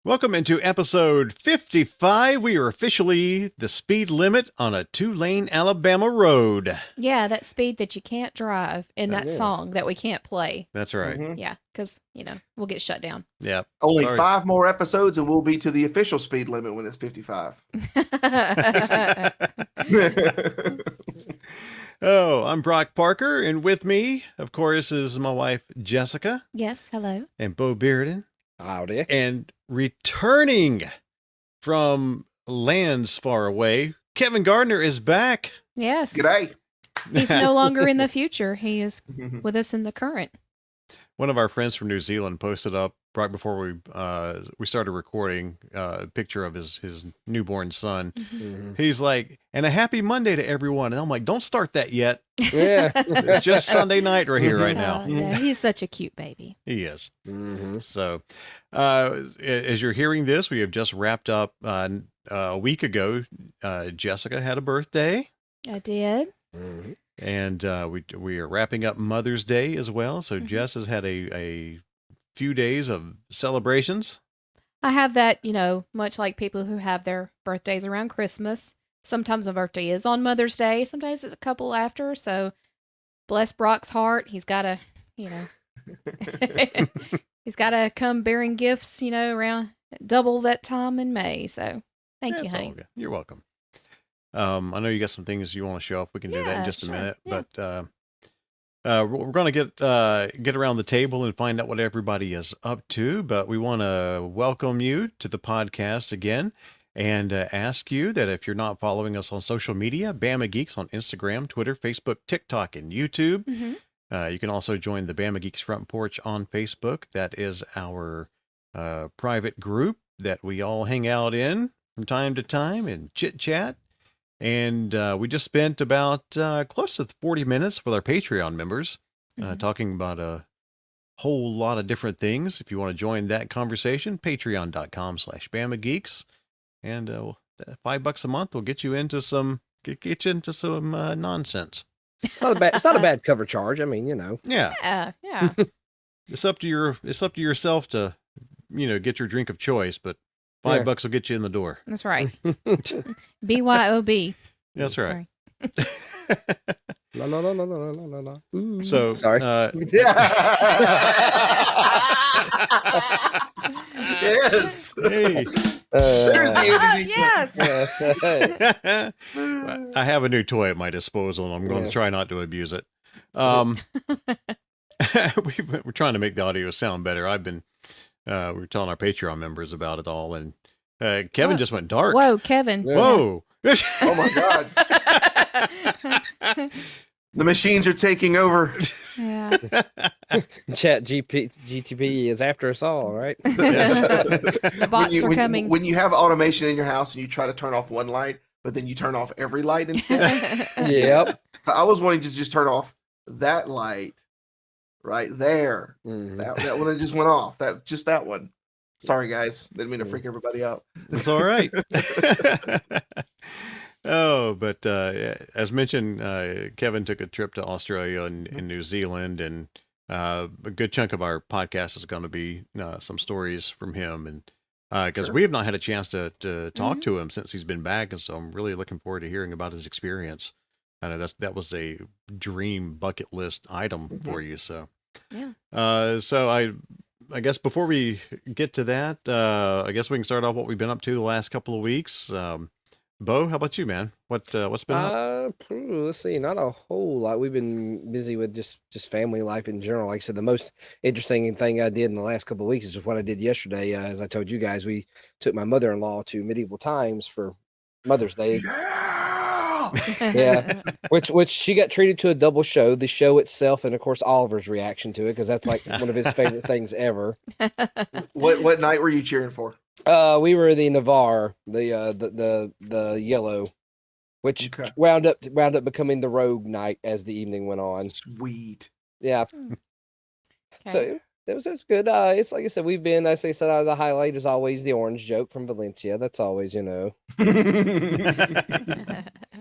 Welcome into episode 55. We are officially the speed limit on a 2-lane Alabama road. Yeah, that speed that you can't drive in that song that we can't play. That's right. Mhm. Yeah, because, we'll get shut down. Yep. Only Sorry. 5 more episodes and we'll be to the official speed limit when it's 55. Oh, I'm Brock Parker, and with me, of course, is my wife, Jessica, Yes, hello. and Bo Bearden. Howdy. And returning from lands far away, Kevin Gardner is back. Yes. G'day. He's no longer in the future. He is with us in the current. One of our friends from New Zealand posted up right before we started recording a picture of his newborn son. Mhm. He's like, and a happy Monday to everyone. And I'm like, don't start that yet. Yeah. It's just Sunday night right here, right now. Yeah, he's such a cute baby. He is. Mm-hmm. So, as you're hearing this, we have just wrapped up a week ago. Jessica had a birthday, I did. Mm-hmm. and we are wrapping up Mother's Day as well. So Jess has had a few days of celebrations. I have that, much like people who have their birthdays around Christmas. Sometimes my birthday is on Mother's Day. Sometimes it's a couple after. So bless Brock's heart. He's got to, he's got to come bearing gifts, around double that time in May. So thank you, That's honey. all good. You're welcome. I know you got some things you want to show up. We can do that in Yeah, just a sure. minute, Yeah. but we're going to get around the table and find out what everybody is up to. But we want to welcome you to the podcast again, and ask you that if you're not following us on social media, Bama Geeks on Instagram, Twitter, Facebook, TikTok, and YouTube. Mhm. You can also join the Bama Geeks Front Porch on Facebook. That is our private group that we all hang out in from time to time and chit chat. And we just spent about close to 40 minutes with our Patreon members Mhm. talking about a whole lot of different things. If you want to join that conversation, patreon.com/Bama Geeks. And $5 a month will get you into some nonsense. It's not a bad cover charge. I mean, Yeah. Yeah. It's up to yourself to, get your drink of choice, but $5 will get you in the door. That's right. BYOB. That's right. No. Ooh. So, Sorry. Yes. hey, There's the energy. Yes. Yes. I have a new toy at my disposal, and I'm going to Yeah. try not to abuse it. We're trying to make the audio sound better. We were telling our Patreon members about it all, and Kevin What? just went dark. Whoa, Kevin. Yeah. Whoa. Oh my God. The machines are taking over. Yeah. Chat GTP is after us all, right? The bots are coming. When you have automation in your house and you try to turn off one light, but then you turn off every light instead. Yep. So I was wanting to just turn off that light right there. Mhm. That one that just went off. That one. Sorry, guys. Didn't mean to freak everybody out. It's all right. Oh, but as mentioned, Kevin took a trip to Australia and New Zealand, and a good chunk of our podcast is going to be some stories from him, and because Sure. we have not had a chance to talk to him since he's been back, and so I'm really looking forward to hearing about his experience. I know that was a dream bucket list item for you, so Yeah. so I guess before we get to that, I guess we can start off what we've been up to the last couple of weeks. Bo, how about you, man? What's been up? Let's see, not a whole lot. We've been busy with just family life in general. Like I said, the most interesting thing I did in the last couple of weeks is just what I did yesterday. As I told you guys, we took my mother-in-law to medieval times for Mother's Day. Yeah. Which she got treated to a double show, the show itself, and of course Oliver's reaction to it, because that's like one of his favorite things ever. What night were you cheering for? We were the Navarre, the yellow, which Okay. wound up becoming the rogue night as the evening went on. Sweet. Yeah. Okay. So it was good. It's like I said, we've been, as I said, the highlight is always the orange joke from Valencia. That's always,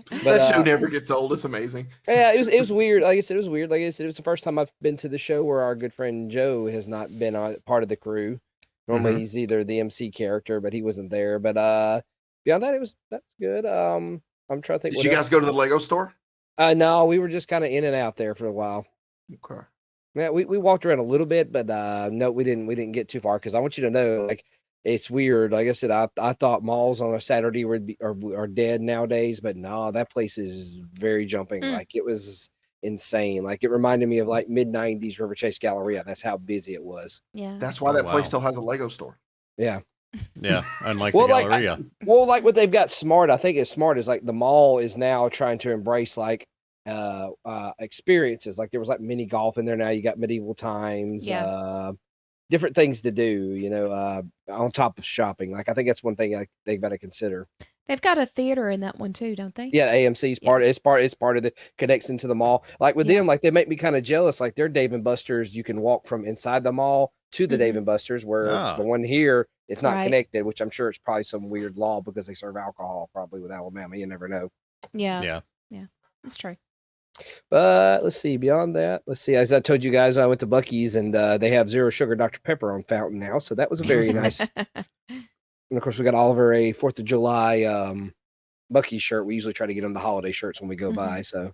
But That show never gets old. It's amazing. yeah, it was weird. Like I said, it was weird. Like I said, it was the first time I've been to the show where our good friend Joe has not been part of the crew. Normally he's either the MC character, but he wasn't there. But beyond that, that's good. I'm trying to think. Did you guys go to the Lego store? No, we were just kind of in and out there for a while. Okay. Yeah, we walked around a little bit, but no, we didn't get too far because I want you to know, like, it's weird. Like I said, I thought malls on a Saturday are dead nowadays, but no, that place is very jumping. Like it was insane. Like it reminded me of like mid-90s River Chase Galleria. That's how busy it was. Yeah. That's why that place still has a Lego store. Yeah. Yeah, unlike the Galleria. Like what they've got smart, I think is smart is like the mall is now trying to embrace like experiences. Like there was like mini golf in there. Now you got medieval times, different things to do, you know, on top of shopping. Like I think that's one thing they've got to consider. They've got a theater in that one too, don't they? Yeah, AMC's part. It's part of the connection to the mall. Like with them, like they make me kind of jealous. Like their Dave and Buster's, you can walk from inside the mall to the Dave and Buster's, where the one here it's not connected. Which I'm sure it's probably some weird law because they serve alcohol, probably with Alabama. You never know. Yeah, that's true. But let's see. Beyond that, let's see. As I told you guys, I went to Buc-ee's and they have zero sugar Dr. Pepper on fountain now, so that was very nice. And of course, we got Oliver a 4th of July Buc-ee's shirt. We usually try to get him the holiday shirts when we go by. So,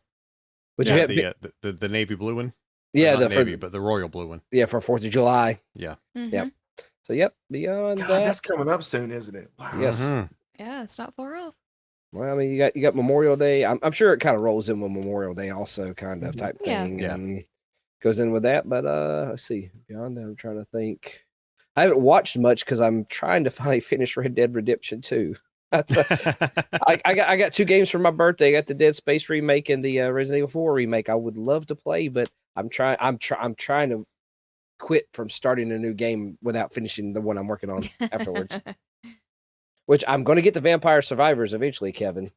but you have the navy blue one. Yeah, not navy, but the royal blue one. Yeah, for 4th of July. Yeah. Yep. So beyond that, that's coming up soon, isn't it? Wow. Yes. Yeah, it's not far off. Well, I mean, you got Memorial Day. I'm sure it kind of rolls in with Memorial Day, also kind of type thing, and goes in with that. But let's see. Beyond that, I'm trying to think. I haven't watched much because I'm trying to finally finish Red Dead Redemption 2. I got 2 games for my birthday. I got the Dead Space remake and the Resident Evil 4 remake. I would love to play, but I'm trying to quit from starting a new game without finishing the one I'm working on afterwards. Which I'm going to get the Vampire Survivors eventually, Kevin.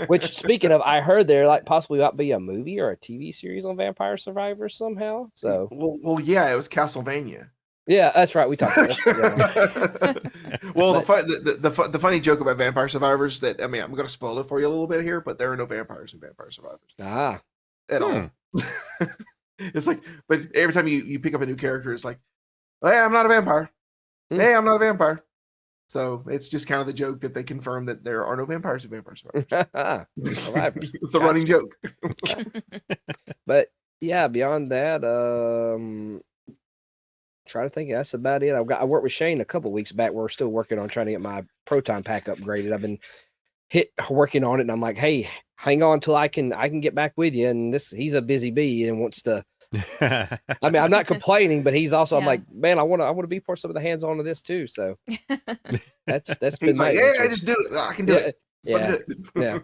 Which, speaking of, I heard there like possibly might be a movie or a TV series on Vampire Survivors somehow. So, well, yeah, it was Castlevania. Yeah, that's right. We talked about it. Well, the funny joke about Vampire Survivors that I'm going to spoil it for you a little bit here, but there are no vampires in Vampire Survivors. At all. It's like, but every time you pick up a new character, it's like, hey, I'm not a vampire. Hey, I'm not a vampire. So it's just kind of the joke that they confirm that there are no vampires in Vampire Survivors. It's the running joke. But yeah, beyond that, try to think. That's about it. I worked with Shane a couple weeks back. We're still working on trying to get my Proton pack upgraded. I've been working on it, and I'm like, hey, hang on till I can get back with you. And he's a busy bee and wants to. I mean, I'm not complaining, but he's also. I'm like, man, I want to be part of some of the hands on to this too. So that's he's been like, yeah, I just do it. I can do it. Yeah.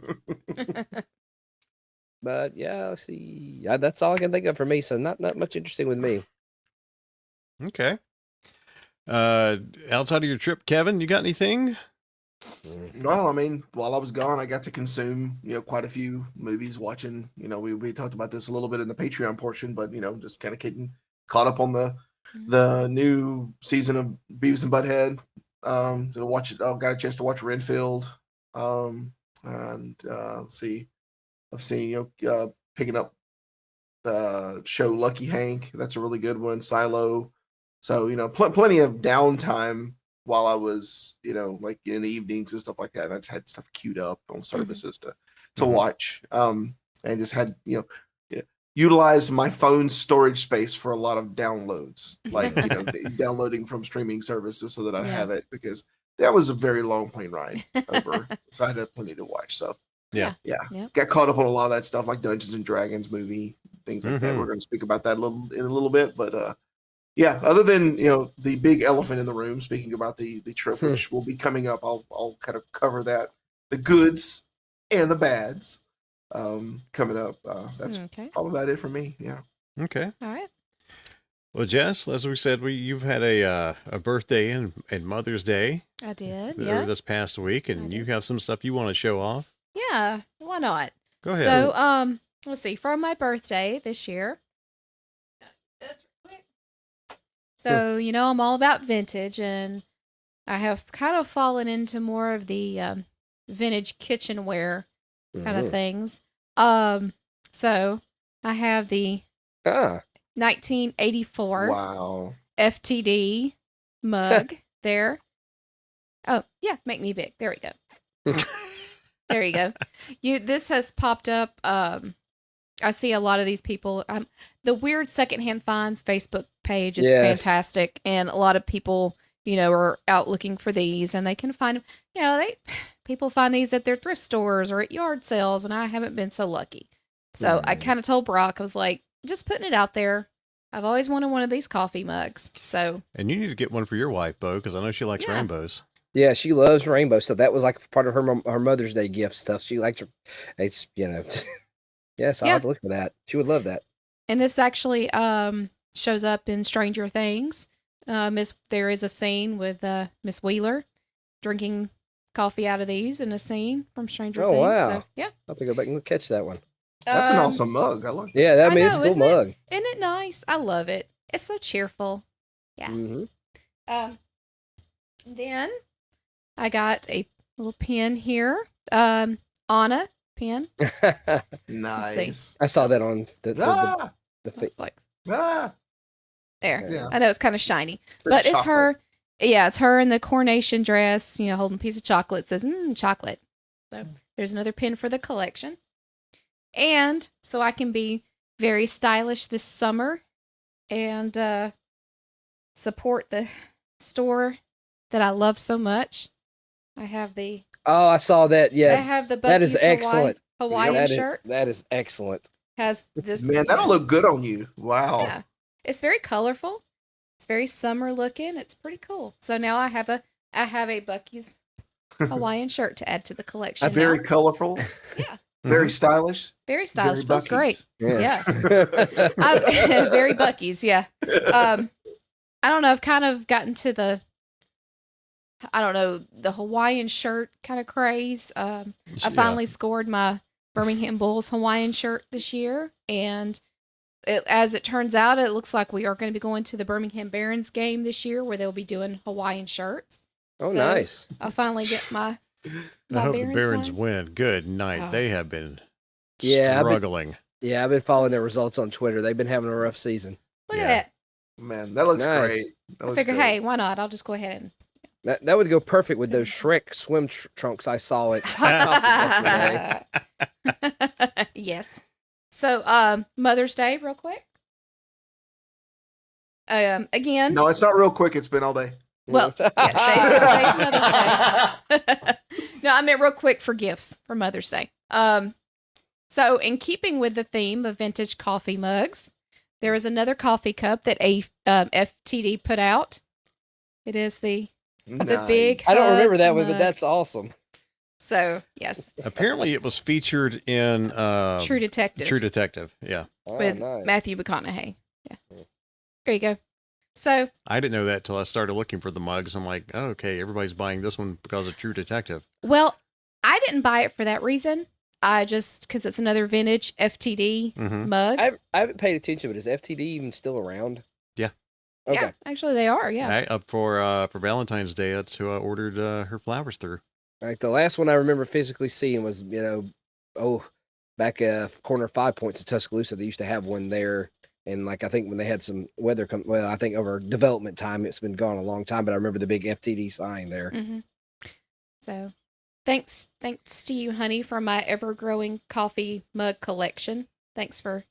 But yeah, let's see. That's all I can think of for me. So not much interesting with me. Okay. Outside of your trip, Kevin, you got anything? Well, I mean, while I was gone, I got to consume, quite a few movies, watching, we talked about this a little bit in the Patreon portion, but, just kind of getting caught up on the new season of Beavis and Butthead. To watch it, I got a chance to watch Renfield. And let's see, I've seen, picking up the show Lucky Hank. That's a really good one. Silo. So, plenty of downtime while I was, like in the evenings and stuff like that. And I just had stuff queued up on services to watch. And just had, utilized my phone's storage space for a lot of downloads, like, downloading from streaming services so that I have it, because that was a very long plane ride over. So I had plenty to watch. So yeah. Got caught up on a lot of that stuff, like Dungeons and Dragons movie, things like that. We're going to speak about that in a little bit, but yeah, other than, the big elephant in the room, speaking about the trip, which will be coming up, I'll kind of cover that, the goods and the bads coming up. That's all about it for me. Yeah. Okay. All right. Well, Jess, as we said, you've had a birthday and Mother's Day. I did. This past week, and you have some stuff you want to show off. Yeah. Why not? Go ahead. So, let's see. For my birthday this year. So, I'm all about vintage, and I have kind of fallen into more of the vintage kitchenware kind of Mhm. things. So I have the Ah, 1984 Wow. FTD mug there. Oh, yeah, make me big. There we go. There you go. This has popped up. I see a lot of these people. The Weird Secondhand Finds Facebook page is Yes. fantastic, and a lot of people, are out looking for these, and they can find, people find these at their thrift stores or at yard sales, and I haven't been so lucky. So I kind of told Brock, I was like, just putting it out there. I've always wanted one of these coffee mugs. So And you need to get one for your wife, Bo, because I know she likes Yeah. rainbows. Yeah, she loves rainbow stuff. That was like part of her Mother's Day gift stuff. She likes her. It's yes, I'll Yeah. have to look for that. She would love that. And this actually shows up in Stranger Things. There is a scene with Miss Wheeler drinking coffee out of these in a scene from Stranger Oh, Things. wow. So yeah, I'll have to go back and catch that one. That's an awesome mug. I like that. Yeah, that I means know, it's a cool isn't it? mug. Isn't it nice? I love it. It's so cheerful. Yeah. Mm-hmm. Then I got a little pin here. Anna pin. Nice. I saw that on the Ah, thing. It's like ah. there. Yeah. I know it's kind of shiny, There's but it's chocolate. her. Yeah, it's her in the coronation dress, holding a piece of chocolate. It says, chocolate. So there's another pin for the collection. And so I can be very stylish this summer and support the store that I love so much. I have the Oh, I saw that. I Yes, have the that is Buc-ee's excellent. Hawaiian That is- shirt. that is excellent. Has this Man, that'll look good on you. Wow. Yeah. It's very colorful. It's very summer looking. It's pretty cool. So now I have a Buc-ee's Hawaiian shirt to add to the collection. Very now. colorful, Yeah. very stylish. Very stylish. Very Feels great. Yes. Very Buc-ee's, yeah. I don't know. I've kind of gotten to the Hawaiian shirt kind of craze. I finally scored my Birmingham Bulls Hawaiian shirt this year, and as it turns out, it looks like we are going to be going to the Birmingham Barons game this year, where they'll be doing Hawaiian shirts. Oh, So nice. I'll finally get my I hope the Barons Barons one. win. Good night. Oh. They have been Yeah, I've been- struggling. Yeah, I've been following their results on Twitter. They've been having a rough season. Look Yeah. at that. Man, that looks Nice. great. That I looks figure, great. hey, why not? I'll just go ahead and. That would go perfect with those Shrek swim trunks I saw at today. Yes. So, Mother's Day, real quick. Again. No, it's not real quick. It's been all day. Well, yeah, today's Mother's Day. No, I meant real quick for gifts for Mother's Day. So in keeping with the theme of vintage coffee mugs, there is another coffee cup that a FTD put out. It is the big- I don't remember Hug that one, but mug. that's awesome. so yes, Apparently, it was featured in True Detective True Detective. Yeah, Oh, with nice. Matthew McConaughey. Yeah, there you go. So I didn't know that till I started looking for the mugs. I'm like, oh, okay, everybody's buying this one because of True Detective. well, I didn't buy it for that reason. I just because it's another vintage FTD Mhm. mug. I haven't paid attention, but is FTD even still around? Yeah. Okay. Yeah, actually they are. Yeah. Up for Valentine's Day. That's who I ordered her flowers through. Like the last one I remember physically seeing was, back corner of 5 Points in Tuscaloosa. They used to have one there. And like, I think when they had some weather I think over development time, it's been gone a long time, but I remember the big FTD sign there. Mm-hmm. So, thanks to you, honey, for my ever-growing coffee mug collection. Thanks for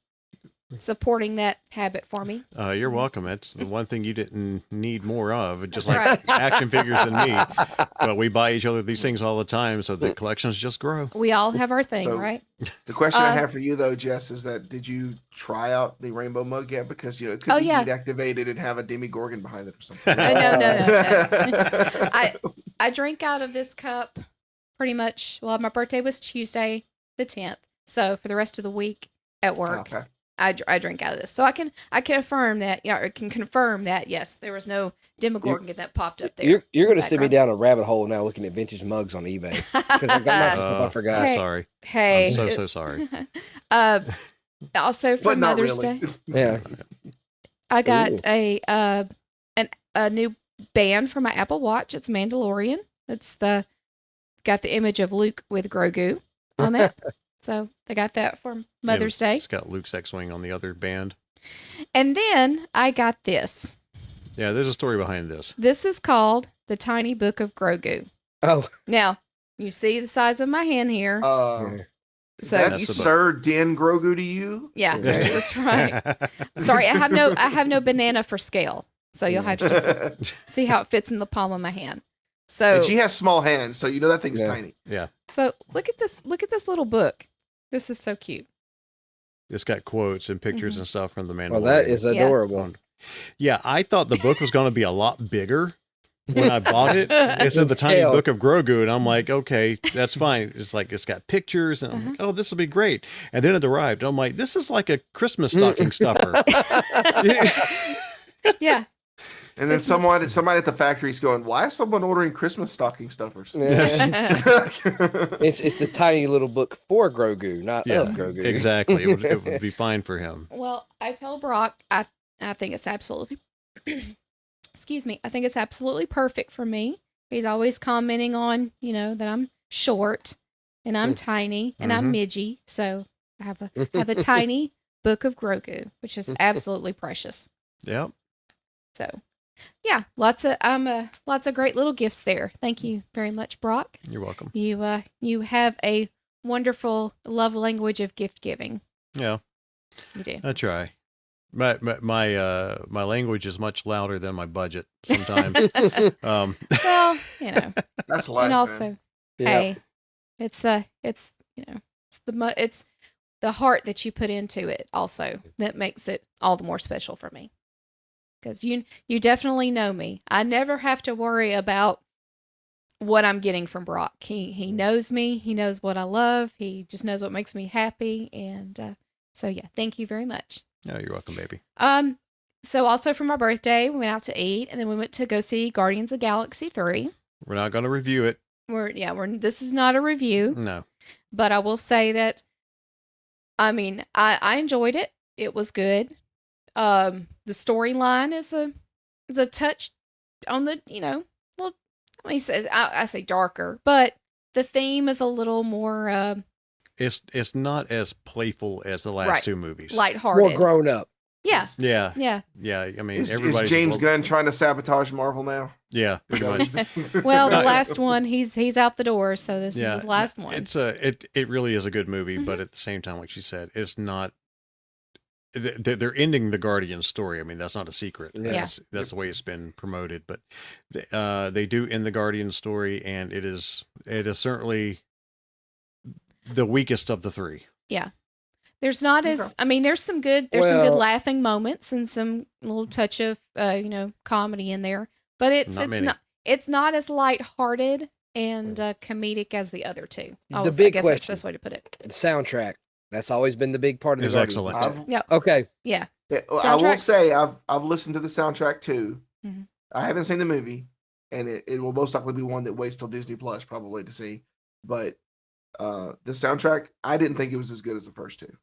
supporting that habit for me. You're welcome. That's the one thing you didn't need more of, just That's like action figures and me. But we buy each other these things all the time, so the collections just grow. We all have our thing, So- right? The question I Uh, have for you though, Jess, is that did you try out the rainbow mug yet? Because it could Oh, be yeah. heat activated and have a demigorgon behind it or something. No. I drank out of this cup pretty much. Well, my birthday was Tuesday, the 10th. So for the rest of the week at work, Okay. I drink out of this. So I can affirm that. Yeah, or can confirm that. Yes, there was no demogorgon that popped up there. You're going to send me Background. down a rabbit hole now looking at vintage mugs on eBay. 'Cause I got my stuff, I forgot. Hey. Sorry. Hey, I'm so it's- sorry. Also for But not Mother's really. Day, Yeah. I got Ooh. a new band for my Apple Watch. It's Mandalorian. It's got the image of Luke with Grogu. on that. So they got that for Mother's Day. It's got Luke's X-Wing on the other band. And then I got this. Yeah, there's a story behind this. This is called The Tiny Book of Grogu. Oh, Now, you see the size of my hand here. yeah. So that's you, the book. Sir Din Grogu to you. yeah, Okay. that's right. Sorry, I have no banana for scale. So you'll have to just see how it fits in the palm of my hand. So And she has small hands, so you know that thing's Yeah. tiny. Yeah. so look at this little book. This is so cute. It's got quotes and pictures Mhm. and stuff from the Mandalorian. Well, that is Yeah. adorable. Yeah, I thought the book was going to be a lot bigger when I bought it. It said In the Tiny scale. Book of Grogu, and I'm like, okay, that's fine. It's like it's got pictures, and I'm like, oh, this will be great. And then it arrived. I'm like, this is like a Christmas stocking stuffer. Yeah. And then someone at the factory is going, "Why is someone ordering Christmas stocking stuffers?" Yeah. It's the tiny little book for Grogu, not Yeah, of Grogu. exactly. It would be fine for him. Well, I told Brock I think it's absolutely excuse me, I think it's absolutely perfect for me. He's always commenting on, that I'm short and I'm tiny and I'm midgy. So I have a tiny book of Grogu, which is absolutely precious. Yep. So yeah, lots of great little gifts there. Thank you very much, Brock. You're welcome. You have a wonderful love language of gift giving. Yeah, You do. I try. My language is much louder than my budget sometimes. Well, That's life. and man. also, hey, it's it's the heart that you put into it also that makes it all the more special for me. Because you definitely know me. I never have to worry about what I'm getting from Brock. He knows me. He knows what I love. He just knows what makes me happy. And so yeah, thank you very much. Yeah, you're welcome, baby. So also for my birthday, we went out to eat, and then we went to go see Guardians of the Galaxy 3. We're not going to review it. This is not a review, No. but I will say that, I mean, I enjoyed it. It was good. The storyline is a touch on the, little, I say darker, but the theme is a little more It's not as playful as the last Right. two movies. lighthearted. More grown up. Yeah. Yeah. Yeah. Yeah. I mean, Is everybody's James Gunn trying to sabotage Marvel now? Yeah, pretty much. Well, the No, last one, he's out the door, so this Yeah, is the last one. It's it really is a good movie, but at the same time, like she said, it's not. They're ending the Guardian story. I mean, that's not a secret. Yeah. That's the way it's been promoted. But they do end the Guardian story, and it is certainly the weakest of the three. Yeah. There's not Okay. as, I mean, there's some good Well- laughing moments and some little touch of, comedy in there, but it's not as lighthearted and comedic as the other two. The I big guess that's the question. best way to put it. The soundtrack. That's always been the big part of the It's Guardians. excellent. Yep. Okay. Yeah. Yeah, well, I will Soundtracks? say I've listened to the soundtrack too. Mhm. I haven't seen the movie, and it will most likely be one that waits till Disney Plus probably to see. But the soundtrack, I didn't think it was as good as the first two.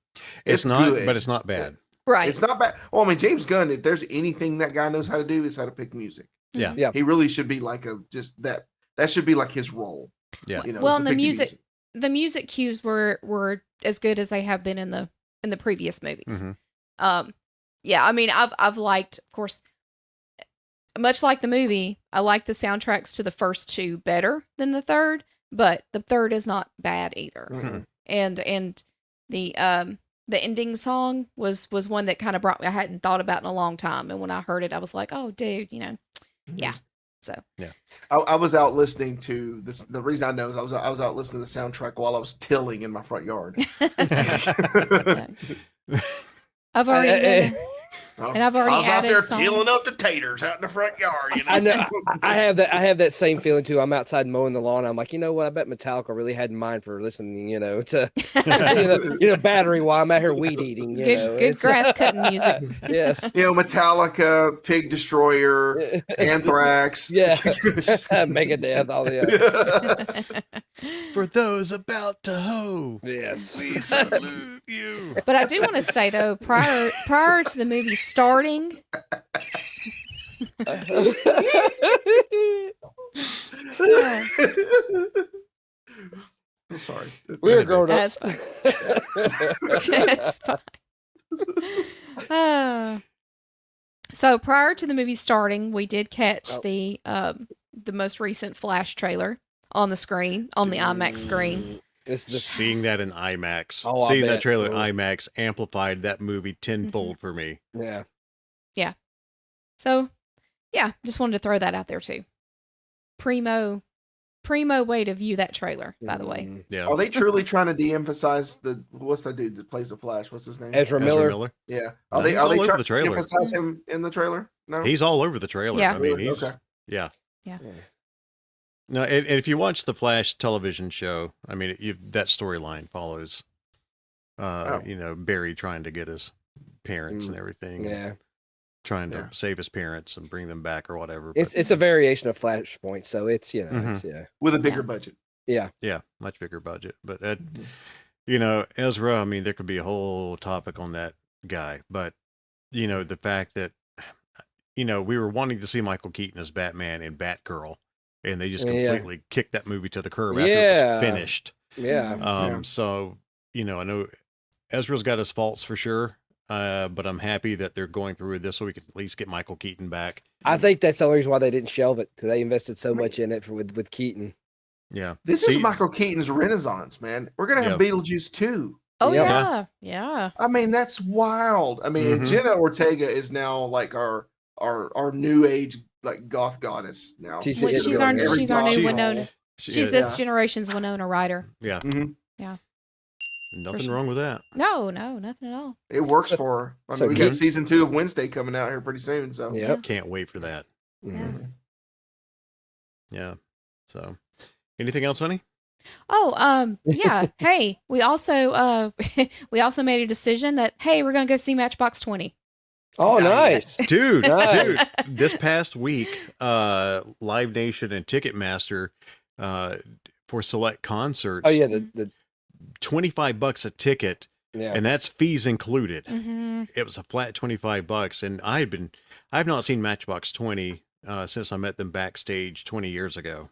It's not, good. but it's not bad. Right. It's not bad. Well, I mean, James Gunn, if there's anything that guy knows how to do, is how to pick music. Yeah. Yeah. He really should be like that should be like his role. Yeah. Well, to and pick the music cues were as good as they have been in the previous movies. Mhm. Yeah, I mean, I've liked, of course, much like the movie, I like the soundtracks to the first two better than the third, but the third is not bad either. Mhm. And the ending song was one that kind of brought me, I hadn't thought about in a long time, and when I heard it, I was like, oh, dude, yeah. So I was out listening to this. The reason I know is I was out listening to the soundtrack while I was tilling in my front yard. yeah. I've already. And I've already I was out added there songs. tealing up the taters out in the front yard. I know. I have that same feeling too. I'm outside mowing the lawn. I'm like, you know what? I bet Metallica really had in mind for listening, to battery while I'm out here weed eating. Good grass cutting music. Yes. Metallica, Pig Destroyer, Anthrax. Yeah. Megadeth. All the For those about to hoe, yes. we salute you. But I do want to say though, prior to the movie starting, I'm sorry. We're ahead, grown That's ups. It's fine. So prior to the movie starting, we did catch the most recent Flash trailer on the screen, on the IMAX screen. It's the Seeing that in IMAX, Oh, I seeing that bet. trailer in Oh. IMAX amplified that movie tenfold for me. yeah. So, yeah, just wanted to throw that out there too. Primo way to view that trailer, by the way. Yeah. Are they truly trying to de-emphasize what's that dude that plays the Flash? What's his name? Ezra Miller. Yeah. No, Are they he's all over trying the to trailer. de-emphasize him in the trailer? No. He's all over the trailer. Yeah. I mean, Really? he's Okay. yeah. Yeah. No, and if you watch the Flash television show, I mean, that storyline follows, Barry trying to get his parents and everything, and Yeah. trying to save his parents and bring them back or whatever. It's a variation of Flashpoint, so it's it's With a bigger budget. yeah. much bigger budget. But Ezra, I mean, there could be a whole topic on that guy, but the fact that we were wanting to see Michael Keaton as Batman and Batgirl, and they just completely kicked that movie to the curb after it was finished. Yeah. So I know Ezra's got his faults for sure. But I'm happy that they're going through this so we can at least get Michael Keaton back. I think that's the only reason why they didn't shelve it, because they invested so much in it with Keaton. Yeah. This is Michael Keaton's renaissance, man. We're gonna have Beetlejuice 2. Oh Yeah. yeah. I mean, that's wild. I mean, and Jenna Ortega is now like our new age like goth goddess now. She's Well, she's our new Winona. She's this Yeah. generation's Winona Ryder. Yeah. Yeah. Nothing sure. wrong with that. No, nothing at all. It works for her. I mean, So we got season 2 of Wednesday coming out here pretty soon. So Yep. Can't wait for that. Mhm. Yeah. So, anything else, honey? Oh, yeah. Hey, we also made a decision that we're gonna go see Matchbox 20. Oh, nice. Dude, Nice. this past week, Live Nation and Ticketmaster, for select concerts. Oh yeah, the $25 a ticket, yeah. and that's fees included. Mm-hmm. It was a flat $25, and I've not seen Matchbox 20 since I met them backstage 20 years ago.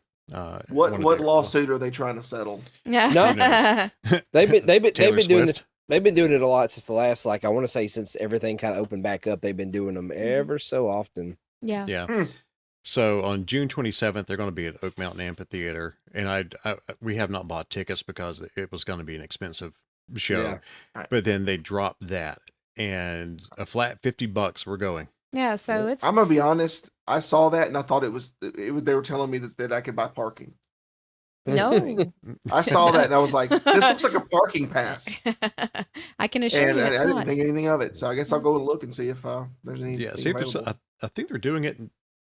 what lawsuit are they trying to settle? Yeah. No. They've been Taylor doing Swift? this. They've been doing it a lot since the last, I want to say, since everything kind of opened back up. They've been doing them ever so often. Yeah. Yeah. So on June 27th, they're going to be at Oak Mountain Amphitheater, and we have not bought tickets because it was going to be an expensive show. Yeah. But then they dropped that, and a flat $50 we're going. Yeah. So it's I'm gonna be honest. I saw that and I thought it was. They were telling me that I could buy parking. no. I saw that and I was like, "This looks like a parking pass," I can assure and you I it's didn't not. think anything of it. So I guess I'll go and look and see if there's any. Yeah. See if there's, I think they're doing it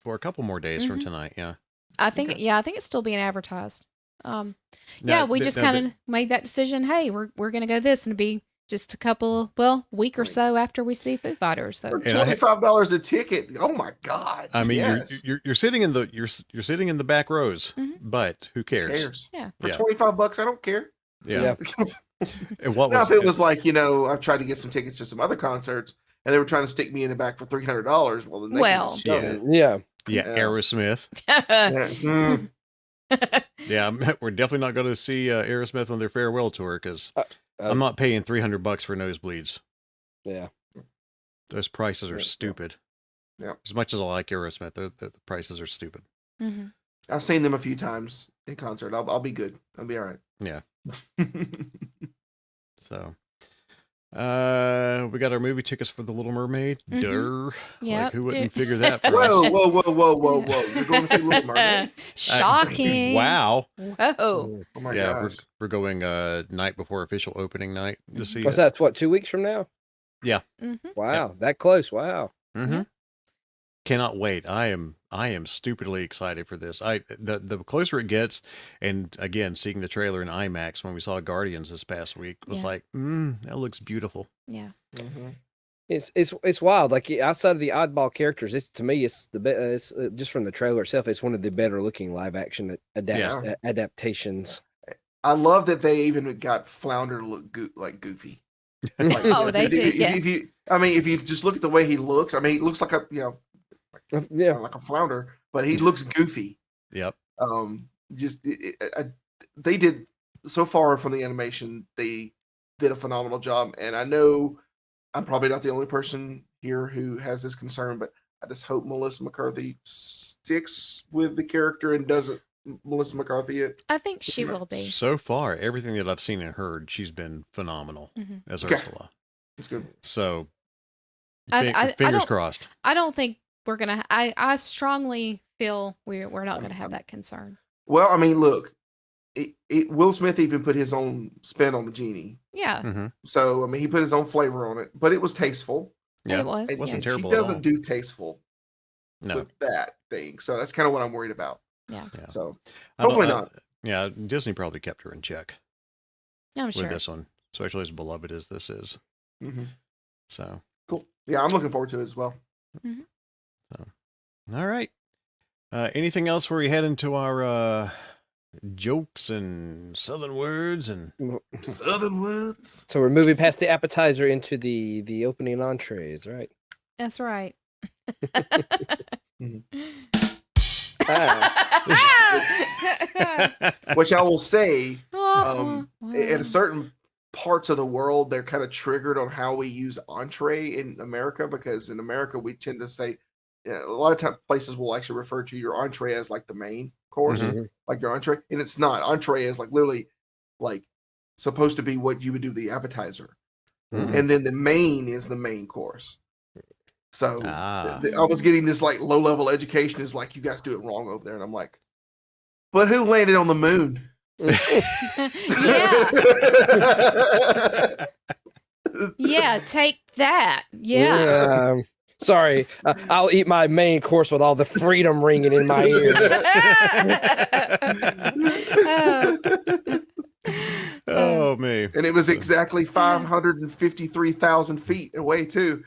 for a couple more days from tonight. Yeah. I think Okay. I think it's still being advertised. Now, We just kind of made that decision. Hey, we're gonna go this, and it'll be just a week or so after we see Foo Fighters. So For $25 a ticket. Oh my god! I mean, yes. you're sitting in the you're sitting in the back rows, but who Who cares? cares? Yeah. For Yeah. $25, I don't care. Yeah. And what Now, was if it was like, I tried to get some tickets to some other concerts and they were trying to stick me in the back for $300, well, then they Well. can just shove it. Yeah. yeah, Yeah. Aerosmith. Yeah. Mm. Yeah, we're definitely not going to see Aerosmith on their farewell tour because I'm not paying $300 for nosebleeds. Yeah. Those prices are Yeah. stupid. Yeah. As much as I like Aerosmith, the prices are stupid. Mhm. I've seen them a few times in concert. I'll be good. I'll be all right. Yeah. So, we got our movie tickets for The Little Mermaid. Mhm. Durr. Yep, Like, who wouldn't dude. figure that for Whoa, us? whoa. You're going to see Little Mermaid? Shocking. Wow. Whoa. Oh my Yeah, gosh. we're going night before official opening night to see What's it. that? What, 2 weeks from now? Mhm. Wow, that close. Wow. Mm-hmm. Cannot wait. I am stupidly excited for this. The closer it gets, and again, seeing the trailer in IMAX when we saw Guardians this past week was Yeah. like, that looks beautiful. Yeah. It's wild. Like, outside of the oddball characters, to me, it's it's just from the trailer itself. It's one of the better looking live action adaptations. I love that they even got Flounder to look goofy. Like, Oh, they did, yeah. If you just look at the way he looks, he looks like a Yeah. like a flounder, but he looks goofy. Yep. They did so far from the animation, they did a phenomenal job. And I know I'm probably not the only person here who has this concern, but I just hope Melissa McCarthy sticks with the character and doesn't Melissa McCarthy it. I think she will be. So far, everything that I've seen and heard, she's been phenomenal as Okay. Ursula. It's good. So, I fingers don't- crossed. I don't think we're gonna. I strongly feel we're not gonna have that concern. Well, I mean, look, Will Smith even put his own spin on the genie. Yeah, Hmm. So, I mean, he put his own flavor on it, but it was tasteful. Yeah, it was. And, wasn't and terrible she at doesn't all. do tasteful No. with that thing. So that's kind of what I'm worried about. Yeah. Yeah. So I don't- hopefully not. Yeah, Disney probably kept her in check I'm with sure. this one, especially as beloved as this is. Mhm. So, Cool. Yeah, I'm looking forward to it as well. all right. Anything else before we head into our jokes and Southern words and Southern Woods. So we're moving past the appetizer into the opening entrees, right? That's right. Which I will say, Oh, in certain parts of the world, they're kind of triggered on how we use entree in America, because in America we tend to say a lot of times places will actually refer to your entree as like the main course, Mhm. like your entree, and it's not. Entree is like literally like supposed to be what you would do the appetizer, Mhm. and then the main is the main course. So Ah. I was getting this like low level education is like, you guys do it wrong over there, and I'm like, but who landed on the moon? yeah, yeah. Take that. Yeah. Sorry, I'll eat my main course with all the freedom ringing in my ears. Oh, me. And it was exactly 553,000 feet away too.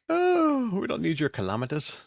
Oh, we don't need your kilometers.